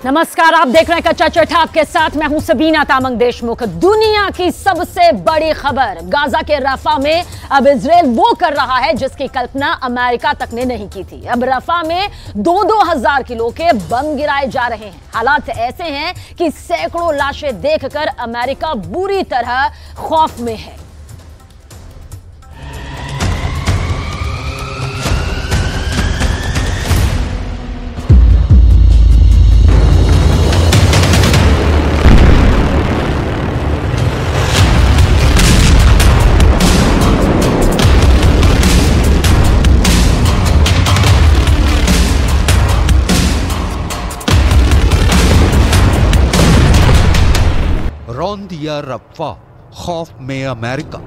नमस्कार, आप देख रहे हैं कच्चा चिट्ठा। आपके साथ मैं हूं सबीना तामंग देशमुख। दुनिया की सबसे बड़ी खबर, गाजा के रफा में अब इजराइल वो कर रहा है जिसकी कल्पना अमेरिका तक ने नहीं की थी। अब रफा में 2-2 हजार किलो के बम गिराए जा रहे हैं। हालात ऐसे हैं कि सैकड़ों लाशें देखकर अमेरिका बुरी तरह खौफ में है। रौंद दिया रफ़ा, खौफ में अमेरिका।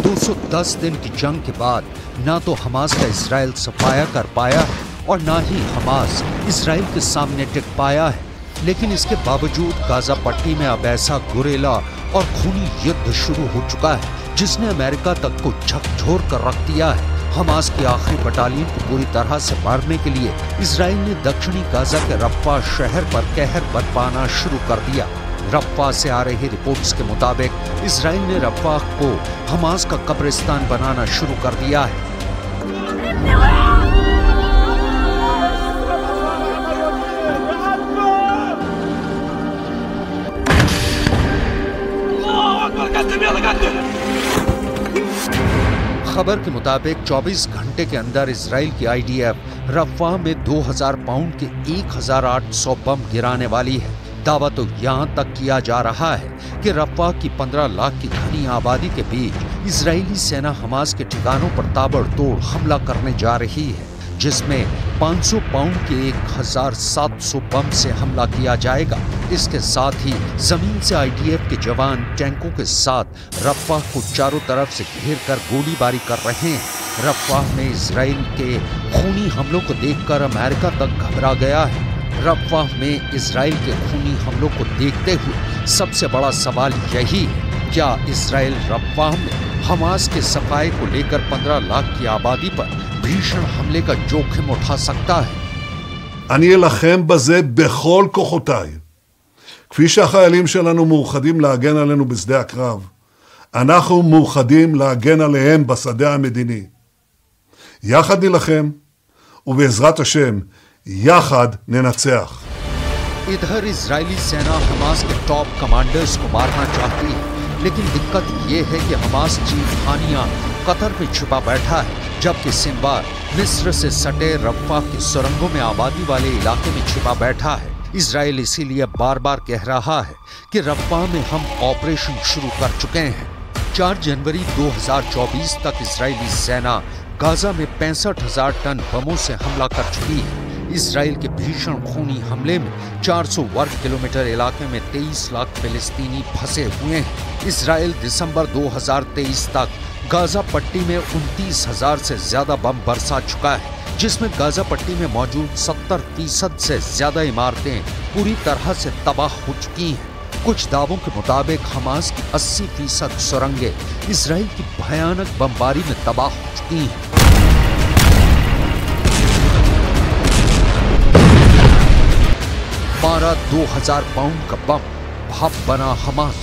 $210 दिन की जंग के बाद ना तो हमास का इजराइल सफाया कर पाया है और ना ही हमास इजराइल के सामने टिक पाया है। लेकिन इसके बावजूद गाजा पट्टी में अब ऐसा गुरेला और खूनी युद्ध शुरू हो चुका है जिसने अमेरिका तक को झकझोर कर रख दिया है। हमास की आखिरी बटालियन को पूरी तरह से मारने के लिए इजराइल ने दक्षिणी गाजा के रफ़ा शहर पर कहर बरपाना शुरू कर दिया। रफ़ा से आ रही रिपोर्ट्स के मुताबिक इजराइल ने रफ़ा को हमास का कब्रिस्तान बनाना शुरू कर दिया है। खबर के मुताबिक 24 घंटे के अंदर इजराइल की आईडीएफ रफ़ा में 2000 पाउंड के 1800 बम गिराने वाली है। दावा तो यहाँ तक किया जा रहा है कि रफ़ा की 15 लाख की घनी आबादी के बीच इजरायली सेना हमास के ठिकानों पर ताबड़तोड़ हमला करने जा रही है, जिसमें 500 पाउंड के 1700 बम से हमला किया जाएगा। इसके साथ ही जमीन से आईडीएफ के जवान टैंकों के साथ रफ़ा को चारों तरफ से घेर कर गोलीबारी कर रहे हैं। रफ़ा में इजराइल के खूनी हमलों को देखकर अमेरिका तक घबरा गया है। रफ़ा में इजराइल के खूनी हमलों को देखते हुए सबसे बड़ा सवाल यही है, क्या इजराइल रफ़ा में हमास के सफाए को लेकर 15 लाख की आबादी पर भीषण हमले का जोखिम उठा सकता है? אני אלחם בזה בכל כוחותיי. כפי שהחיילים שלנו מאוחדים להגן עלינו בשדה הקרב, אנחנו מאוחדים להגן עליהם בשדה המדיני. יחד נלחם, ובעזרת השם, यहाद ननצח। इधर इजरायली सेना हमास के टॉप कमांडर्स को मारना चाहती है, लेकिन दिक्कत ये है कि हमास चीफ खानिया कतर में छुपा बैठा है, जबकि सिनवार मिस्र से सटे रफ़ा की सुरंगों में आबादी वाले इलाके में छुपा बैठा है। इजराइल इसीलिए बार बार कह रहा है कि रफ़ा में हम ऑपरेशन शुरू कर चुके हैं। 4 जनवरी 2024 तक इजरायली सेना गाजा में 65,000 टन बमों से हमला कर चुकी है। इजराइल के भीषण खूनी हमले में 400 वर्ग किलोमीटर इलाके में 23 लाख फिलिस्तीनी फंसे हुए हैं। इजराइल दिसंबर 2023 तक गाजा पट्टी में 29,000 से ज्यादा बम बरसा चुका है, जिसमें गाजा पट्टी में मौजूद 70% से ज्यादा इमारतें पूरी तरह से तबाह हो चुकी हैं। कुछ दावों के मुताबिक हमास की 80% सुरंगें इजराइल की भयानक बमबारी में तबाह हो चुकी हैं। 2000 पाउंड का बम भाप बना हमास।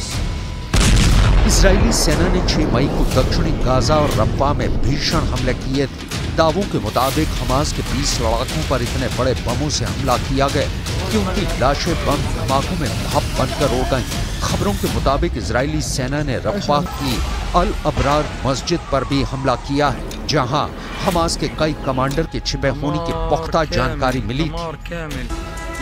इजरायली सेना ने 6 मई को दक्षिणी गाजा और रफ़ा में भीषण हमले किए थे। दावों के मुताबिक हमास के 20 लड़ाकों पर इतने बड़े बमों से हमला किया गया कि उनकी लाशें बम धमाकों में भाप बनकर उड़ गईं। खबरों के मुताबिक इजरायली सेना ने रफ़ा की अल अबरार मस्जिद पर भी हमला किया है, जहां हमास के कई कमांडर के छिपे होने की पुख्ता जानकारी मिली थी।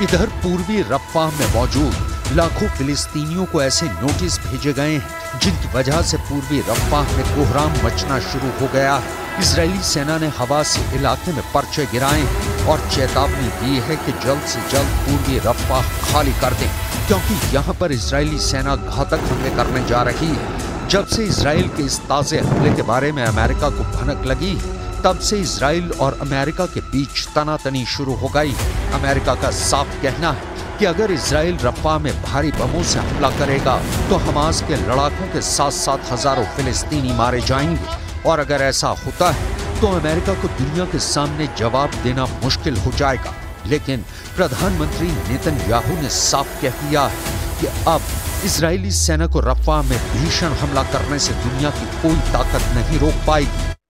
इधर पूर्वी रफ़ा में मौजूद लाखों फिलिस्तीनियों को ऐसे नोटिस भेजे गए हैं जिनकी वजह से पूर्वी रफ़ा में कोहराम मचना शुरू हो गया है। इजरायली सेना ने हवा से इलाके में पर्चे गिराए हैं और चेतावनी दी है कि जल्द से जल्द पूर्वी रफ़ा खाली कर दें, क्योंकि यहाँ पर इजरायली सेना घातक हमले करने जा रही है। जब से इजराइल के इस ताज़े हमले के बारे में अमेरिका को भनक लगी, तब से इजराइल और अमेरिका के बीच तनातनी शुरू हो गई। अमेरिका का साफ कहना है कि अगर इजराइल रफ़ा में भारी बमों से हमला करेगा तो हमास के लड़ाकों के साथ साथ हजारों फिलिस्तीनी मारे जाएंगे, और अगर ऐसा होता है तो अमेरिका को दुनिया के सामने जवाब देना मुश्किल हो जाएगा। लेकिन प्रधानमंत्री नेतन्याहू ने साफ कह दिया है कि अब इजरायली सेना को रफ़ा में भीषण हमला करने से दुनिया की कोई ताकत नहीं रोक पाएगी।